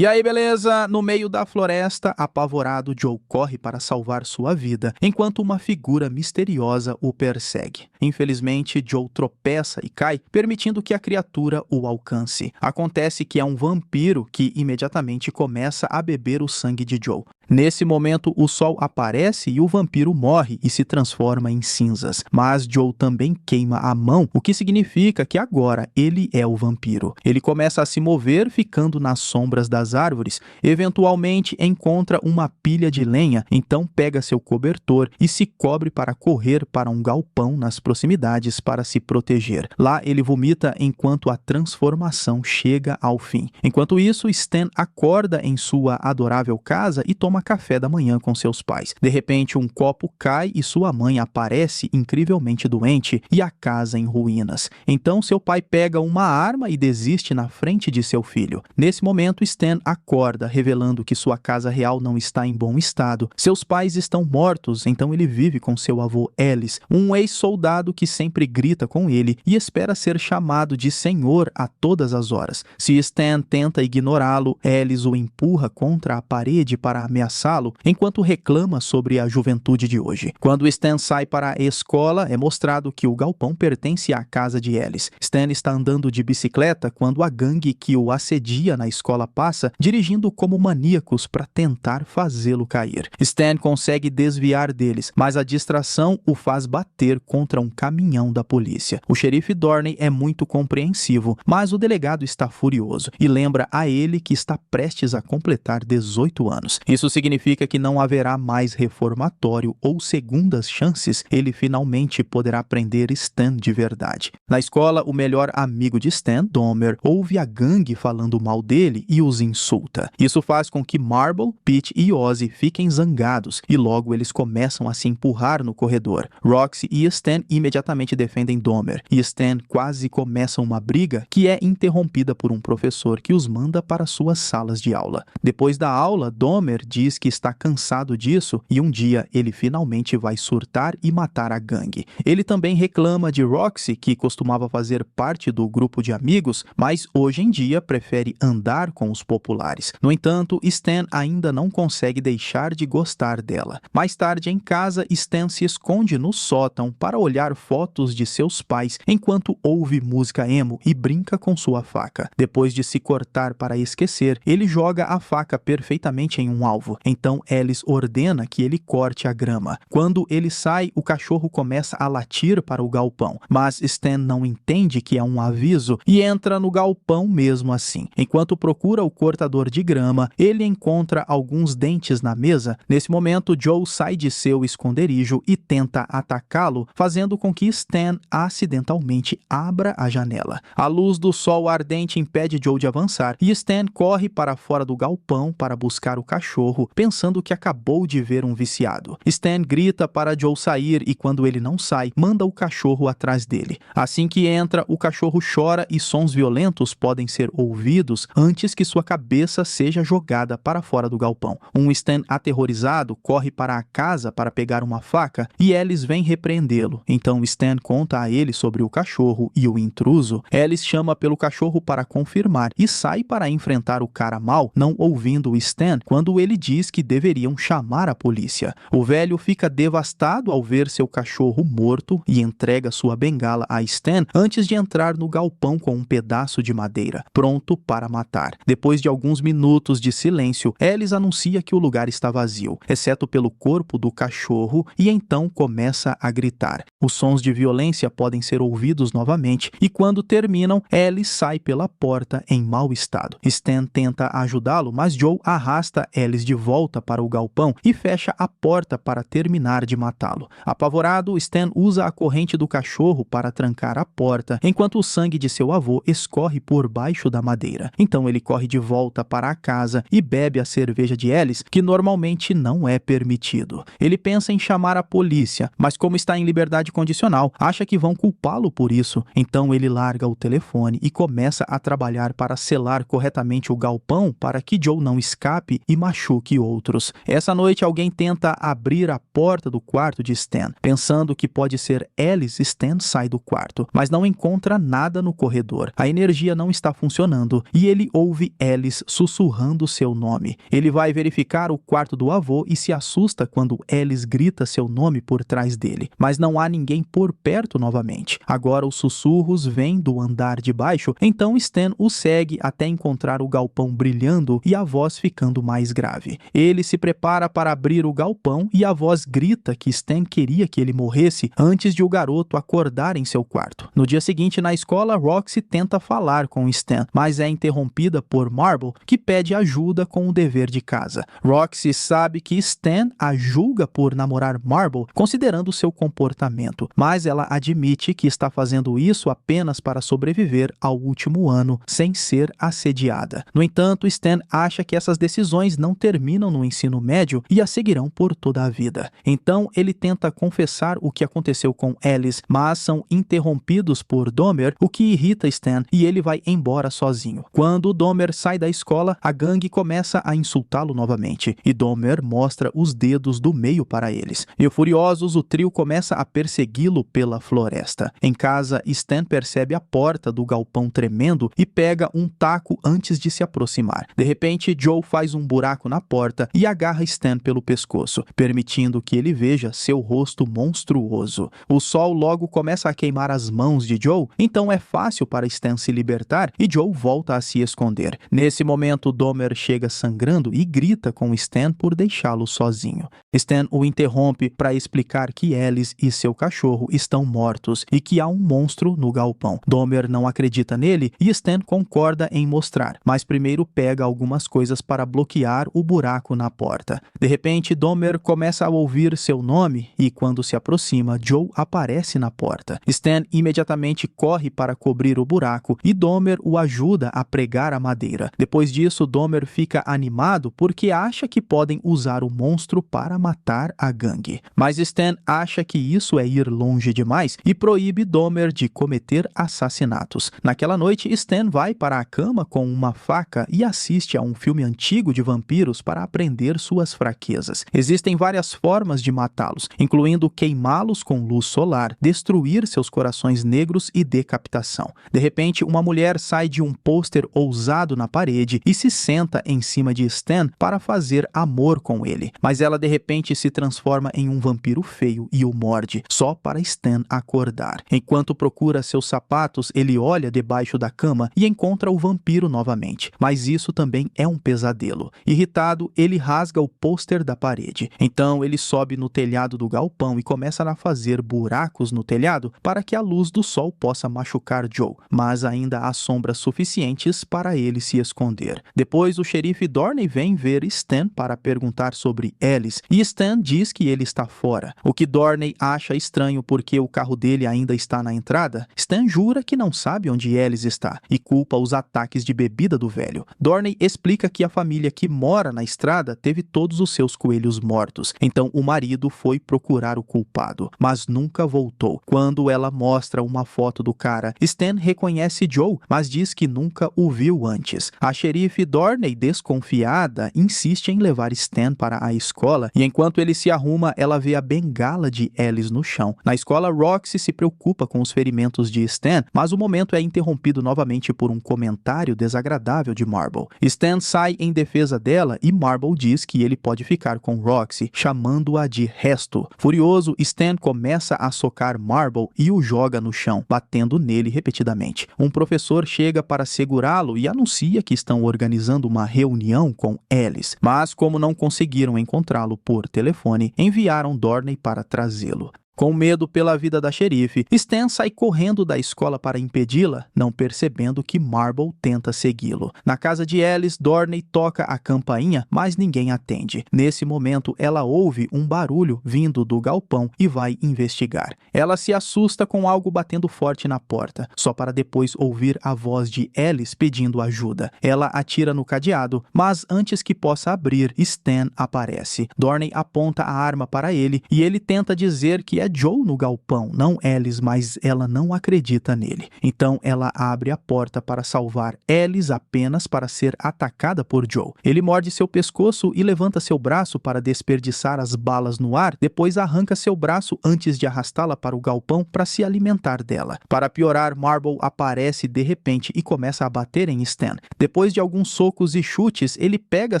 E aí, beleza? No meio da floresta, apavorado, Joe corre para salvar sua vida, enquanto uma figura misteriosa o persegue. Infelizmente, Joe tropeça e cai, permitindo que a criatura o alcance. Acontece que é um vampiro que imediatamente começa a beber o sangue de Joe. Nesse momento, o sol aparece e o vampiro morre e se transforma em cinzas. Mas Joe também queima a mão, o que significa que agora ele é o vampiro. Ele começa a se mover, ficando nas sombras das árvores. Eventualmente, encontra uma pilha de lenha, então pega seu cobertor e se cobre para correr para um galpão nas proximidades para se proteger. Lá, ele vomita enquanto a transformação chega ao fim. Enquanto isso, Stan acorda em sua adorável casa e toma café da manhã com seus pais. De repente, um copo cai e sua mãe aparece incrivelmente doente e a casa em ruínas. Então, seu pai pega uma arma e desiste na frente de seu filho. Nesse momento, Stan acorda, revelando que sua casa real não está em bom estado. Seus pais estão mortos, então ele vive com seu avô Ellis, um ex-soldado que sempre grita com ele e espera ser chamado de senhor a todas as horas. Se Stan tenta ignorá-lo, Ellis o empurra contra a parede para ameaçá-lo, enquanto reclama sobre a juventude de hoje. Quando Stan sai para a escola, é mostrado que o galpão pertence à casa de Ellis. Stan está andando de bicicleta quando a gangue que o assedia na escola passa, dirigindo como maníacos para tentar fazê-lo cair. Stan consegue desviar deles, mas a distração o faz bater contra um caminhão da polícia. O xerife Dorney é muito compreensivo, mas o delegado está furioso e lembra a ele que está prestes a completar 18 anos. Isso significa que não haverá mais reformatório ou segundas chances. Ele finalmente poderá prender Stan de verdade. Na escola, o melhor amigo de Stan, Dahmer, ouve a gangue falando mal dele e os insulta. Isso faz com que Marble, Pete e Ozzy fiquem zangados e logo eles começam a se empurrar no corredor. Roxy e Stan imediatamente defendem Dahmer e Stan quase começa uma briga que é interrompida por um professor que os manda para suas salas de aula. Depois da aula, Dahmer diz que está cansado disso e um dia ele finalmente vai surtar e matar a gangue. Ele também reclama de Roxy, que costumava fazer parte do grupo de amigos, mas hoje em dia prefere andar com os populares. No entanto, Stan ainda não consegue deixar de gostar dela. Mais tarde em casa, Stan se esconde no sótão para olhar fotos de seus pais enquanto ouve música emo e brinca com sua faca. Depois de se cortar para esquecer, ele joga a faca perfeitamente em um alvo. Então Ellis ordena que ele corte a grama. Quando ele sai, o cachorro começa a latir para o galpão, mas Stan não entende que é um aviso e entra no galpão mesmo assim. Enquanto procura o cortador de grama, ele encontra alguns dentes na mesa. Nesse momento, Joe sai de seu esconderijo e tenta atacá-lo, fazendo com que Stan acidentalmente abra a janela. A luz do sol ardente impede Joe de avançar e Stan corre para fora do galpão para buscar o cachorro, pensando que acabou de ver um viciado. Stan grita para Joe sair e quando ele não sai, manda o cachorro atrás dele. Assim que entra, o cachorro chora e sons violentos podem ser ouvidos antes que sua cabeça seja jogada para fora do galpão. Um Stan aterrorizado corre para a casa para pegar uma faca e Ellis vem repreendê-lo. Então Stan conta a ele sobre o cachorro e o intruso. Ellis chama pelo cachorro para confirmar e sai para enfrentar o cara mau, não ouvindo Stan quando ele diz que deveriam chamar a polícia. O velho fica devastado ao ver seu cachorro morto e entrega sua bengala a Stan antes de entrar no galpão com um pedaço de madeira, pronto para matar. Depois de alguns minutos de silêncio, Ellis anuncia que o lugar está vazio, exceto pelo corpo do cachorro, e então começa a gritar. Os sons de violência podem ser ouvidos novamente e quando terminam, Ellis sai pela porta em mau estado. Stan tenta ajudá-lo, mas Joe arrasta Ellis de volta para o galpão e fecha a porta para terminar de matá-lo. Apavorado, Stan usa a corrente do cachorro para trancar a porta, enquanto o sangue de seu avô escorre por baixo da madeira. Então ele corre de volta para a casa e bebe a cerveja de Ellis, que normalmente não é permitido. Ele pensa em chamar a polícia, mas como está em liberdade condicional, acha que vão culpá-lo por isso. Então ele larga o telefone e começa a trabalhar para selar corretamente o galpão para que Joe não escape e machuque que outros. Essa noite alguém tenta abrir a porta do quarto de Stan, pensando que pode ser Alice. Stan sai do quarto, mas não encontra nada no corredor. A energia não está funcionando e ele ouve Alice sussurrando seu nome. Ele vai verificar o quarto do avô e se assusta quando Alice grita seu nome por trás dele, mas não há ninguém por perto novamente. Agora os sussurros vêm do andar de baixo, então Stan o segue até encontrar o galpão brilhando e a voz ficando mais grave. Ele se prepara para abrir o galpão e a voz grita que Stan queria que ele morresse antes de o garoto acordar em seu quarto. No dia seguinte, na escola, Roxy tenta falar com Stan, mas é interrompida por Marble, que pede ajuda com o dever de casa. Roxy sabe que Stan a julga por namorar Marble, considerando seu comportamento, mas ela admite que está fazendo isso apenas para sobreviver ao último ano sem ser assediada. No entanto, Stan acha que essas decisões não terminam no ensino médio e a seguirão por toda a vida. Então, ele tenta confessar o que aconteceu com Alice, mas são interrompidos por Dahmer, o que irrita Stan, e ele vai embora sozinho. Quando Dahmer sai da escola, a gangue começa a insultá-lo novamente, e Dahmer mostra os dedos do meio para eles. E furiosos, o trio começa a persegui-lo pela floresta. Em casa, Stan percebe a porta do galpão tremendo e pega um taco antes de se aproximar. De repente, Joe faz um buraco na porta e agarra Stan pelo pescoço, permitindo que ele veja seu rosto monstruoso. O sol logo começa a queimar as mãos de Joe, então é fácil para Stan se libertar e Joe volta a se esconder. Nesse momento, Dahmer chega sangrando e grita com Stan por deixá-lo sozinho. Stan o interrompe para explicar que Alice e seu cachorro estão mortos e que há um monstro no galpão. Dahmer não acredita nele e Stan concorda em mostrar, mas primeiro pega algumas coisas para bloquear o buraco na porta. De repente, Dahmer começa a ouvir seu nome e quando se aproxima, Joe aparece na porta. Stan imediatamente corre para cobrir o buraco e Dahmer o ajuda a pregar a madeira. Depois disso, Dahmer fica animado porque acha que podem usar o monstro para matar a gangue. Mas Stan acha que isso é ir longe demais e proíbe Dahmer de cometer assassinatos. Naquela noite, Stan vai para a cama com uma faca e assiste a um filme antigo de vampiros para aprender suas fraquezas. Existem várias formas de matá-los, incluindo queimá-los com luz solar, destruir seus corações negros e decapitação. De repente, uma mulher sai de um pôster ousado na parede e se senta em cima de Stan para fazer amor com ele. Mas ela de repente se transforma em um vampiro feio e o morde, só para Stan acordar. Enquanto procura seus sapatos, ele olha debaixo da cama e encontra o vampiro novamente. Mas isso também é um pesadelo. Irritado, ele rasga o pôster da parede. Então ele sobe no telhado do galpão e começa a fazer buracos no telhado para que a luz do sol possa machucar Joe, mas ainda há sombras suficientes para ele se esconder. Depois, o xerife Dorney vem ver Stan para perguntar sobre Alice, e Stan diz que ele está fora, o que Dorney acha estranho porque o carro dele ainda está na entrada. Stan jura que não sabe onde Alice está e culpa os ataques de bebida do velho. Dorney explica que a família que mora na estrada teve todos os seus coelhos mortos, então o marido foi procurar o culpado, mas nunca voltou. Quando ela mostra uma foto do cara, Stan reconhece Joe, mas diz que nunca o viu antes. A xerife Dorney, desconfiada, insiste em levar Stan para a escola e enquanto ele se arruma, ela vê a bengala de Alice no chão. Na escola, Roxy se preocupa com os ferimentos de Stan, mas o momento é interrompido novamente por um comentário desagradável de Marble. Stan sai em defesa dela e Marble diz que ele pode ficar com Roxy, chamando-a de resto. Furioso, Stan começa a socar Marble e o joga no chão, batendo nele repetidamente. Um professor chega para segurá-lo e anuncia que estão organizando uma reunião com Alice, mas como não conseguiram encontrá-lo por telefone, enviaram Dorney para trazê-lo. Com medo pela vida da xerife, Stan sai correndo da escola para impedi-la, não percebendo que Marble tenta segui-lo. Na casa de Alice, Dorney toca a campainha, mas ninguém atende. Nesse momento, ela ouve um barulho vindo do galpão e vai investigar. Ela se assusta com algo batendo forte na porta, só para depois ouvir a voz de Alice pedindo ajuda. Ela atira no cadeado, mas antes que possa abrir, Stan aparece. Dorney aponta a arma para ele e ele tenta dizer que é Joe no galpão, não Alice, mas ela não acredita nele. Então ela abre a porta para salvar Alice apenas para ser atacada por Joe. Ele morde seu pescoço e levanta seu braço para desperdiçar as balas no ar, depois arranca seu braço antes de arrastá-la para o galpão para se alimentar dela. Para piorar, Marble aparece de repente e começa a bater em Stan. Depois de alguns socos e chutes, ele pega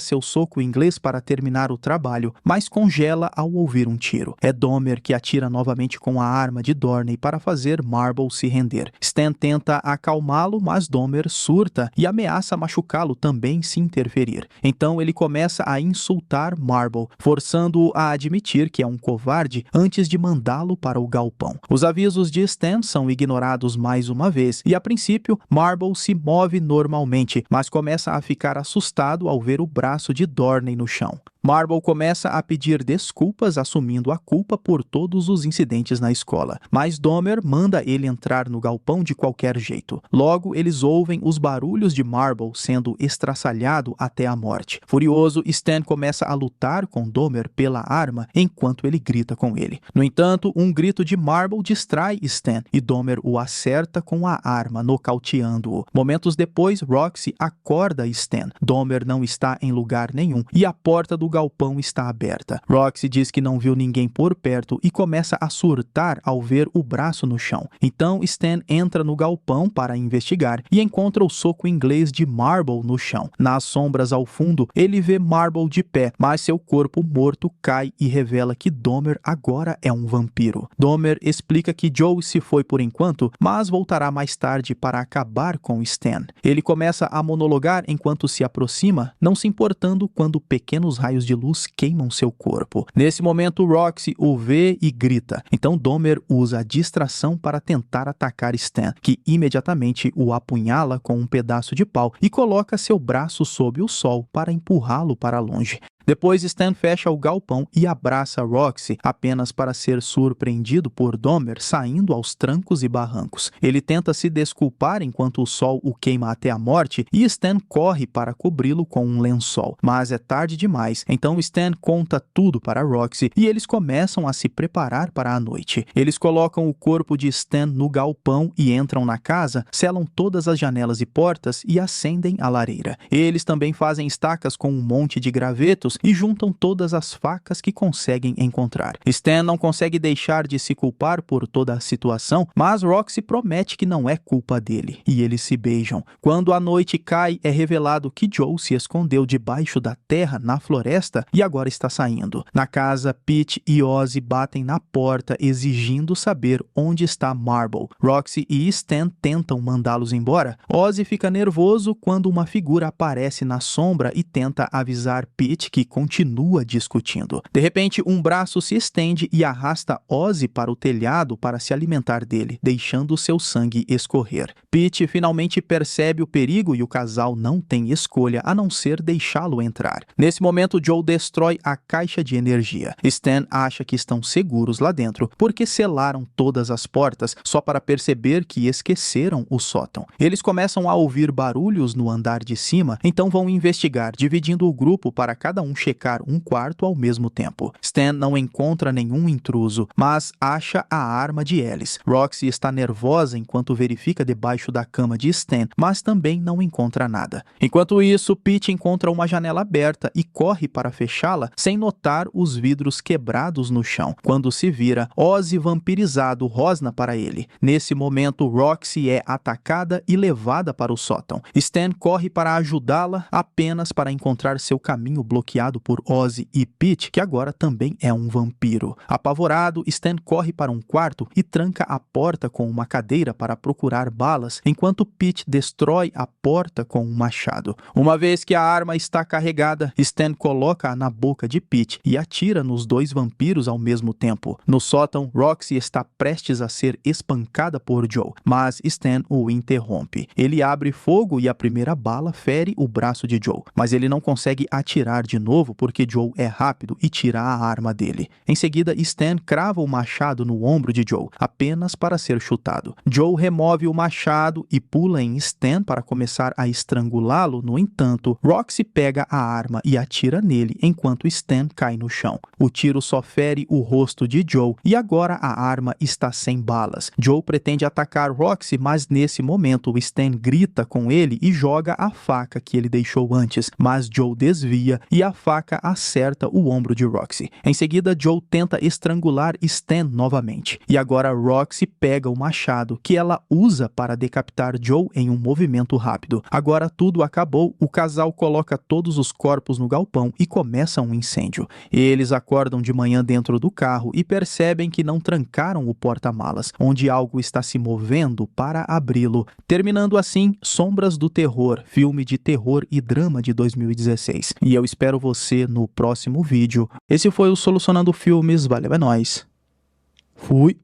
seu soco inglês para terminar o trabalho, mas congela ao ouvir um tiro. É Dahmer que atira novamente com a arma de Dorney para fazer Marble se render. Stan tenta acalmá-lo, mas Dahmer surta e ameaça machucá-lo também se interferir. Então ele começa a insultar Marble, forçando-o a admitir que é um covarde antes de mandá-lo para o galpão. Os avisos de Stan são ignorados mais uma vez e, a princípio, Marble se move normalmente, mas começa a ficar assustado ao ver o braço de Dorney no chão. Marble começa a pedir desculpas, assumindo a culpa por todos os incidentes na escola, mas Dahmer manda ele entrar no galpão de qualquer jeito. Logo, eles ouvem os barulhos de Marble sendo estraçalhado até a morte. Furioso, Stan começa a lutar com Dahmer pela arma enquanto ele grita com ele. No entanto, um grito de Marble distrai Stan e Dahmer o acerta com a arma, nocauteando-o. Momentos depois, Roxy acorda Stan. Dahmer não está em lugar nenhum e a porta do galpão está aberta. Roxy diz que não viu ninguém por perto e começa a surtar ao ver o braço no chão. Então Stan entra no galpão para investigar e encontra o soco inglês de Marble no chão. Nas sombras ao fundo, ele vê Marble de pé, mas seu corpo morto cai e revela que Dahmer agora é um vampiro. Dahmer explica que Joe se foi por enquanto, mas voltará mais tarde para acabar com Stan. Ele começa a monologar enquanto se aproxima, não se importando quando pequenos raios de luz queimam seu corpo. Nesse momento, Roxy o vê e grita. Então Dahmer usa a distração para tentar atacar Stan, que imediatamente o apunhala com um pedaço de pau e coloca seu braço sob o sol para empurrá-lo para longe. Depois, Stan fecha o galpão e abraça Roxy, apenas para ser surpreendido por Dahmer saindo aos trancos e barrancos. Ele tenta se desculpar enquanto o sol o queima até a morte e Stan corre para cobri-lo com um lençol. Mas é tarde demais, então Stan conta tudo para Roxy e eles começam a se preparar para a noite. Eles colocam o corpo de Stan no galpão e entram na casa, selam todas as janelas e portas e acendem a lareira. Eles também fazem estacas com um monte de gravetos e juntam todas as facas que conseguem encontrar. Stan não consegue deixar de se culpar por toda a situação, mas Roxy promete que não é culpa dele, e eles se beijam. Quando a noite cai, é revelado que Joe se escondeu debaixo da terra na floresta e agora está saindo. Na casa, Pete e Ozzy batem na porta exigindo saber onde está Marble. Roxy e Stan tentam mandá-los embora. Ozzy fica nervoso quando uma figura aparece na sombra e tenta avisar Pete que continua discutindo. De repente, um braço se estende e arrasta Ozzy para o telhado para se alimentar dele, deixando seu sangue escorrer. Pete finalmente percebe o perigo e o casal não tem escolha a não ser deixá-lo entrar. Nesse momento, Joe destrói a caixa de energia. Stan acha que estão seguros lá dentro, porque selaram todas as portas só para perceber que esqueceram o sótão. Eles começam a ouvir barulhos no andar de cima, então vão investigar, dividindo o grupo para cada um checar um quarto ao mesmo tempo. Stan não encontra nenhum intruso, mas acha a arma de Alice. Roxy está nervosa enquanto verifica debaixo da cama de Stan, mas também não encontra nada. Enquanto isso, Pete encontra uma janela aberta e corre para fechá-la sem notar os vidros quebrados no chão. Quando se vira, Ozzy vampirizado rosna para ele. Nesse momento, Roxy é atacada e levada para o sótão. Stan corre para ajudá-la apenas para encontrar seu caminho bloqueado por Ozzy e Pete, que agora também é um vampiro. Apavorado, Stan corre para um quarto e tranca a porta com uma cadeira para procurar balas, enquanto Pete destrói a porta com um machado. Uma vez que a arma está carregada, Stan coloca-a na boca de Pete e atira nos dois vampiros ao mesmo tempo. No sótão, Roxy está prestes a ser espancada por Joe, mas Stan o interrompe. Ele abre fogo e a primeira bala fere o braço de Joe, mas ele não consegue atirar de novo novo porque Joe é rápido e tira a arma dele. Em seguida, Stan crava o machado no ombro de Joe, apenas para ser chutado. Joe remove o machado e pula em Stan para começar a estrangulá-lo. No entanto, Roxy pega a arma e atira nele enquanto Stan cai no chão. O tiro só fere o rosto de Joe e agora a arma está sem balas. Joe pretende atacar Roxy, mas nesse momento Stan grita com ele e joga a faca que ele deixou antes, mas Joe desvia e a faca acerta o ombro de Roxy. Em seguida, Joe tenta estrangular Stan novamente. E agora Roxy pega o machado, que ela usa para decapitar Joe em um movimento rápido. Agora tudo acabou, o casal coloca todos os corpos no galpão e começa um incêndio. Eles acordam de manhã dentro do carro e percebem que não trancaram o porta-malas, onde algo está se movendo para abri-lo. Terminando assim, Sombras do Terror, filme de terror e drama de 2016. E eu espero você no próximo vídeo. Esse foi o Solucionando Filmes, valeu, é nóis. Fui!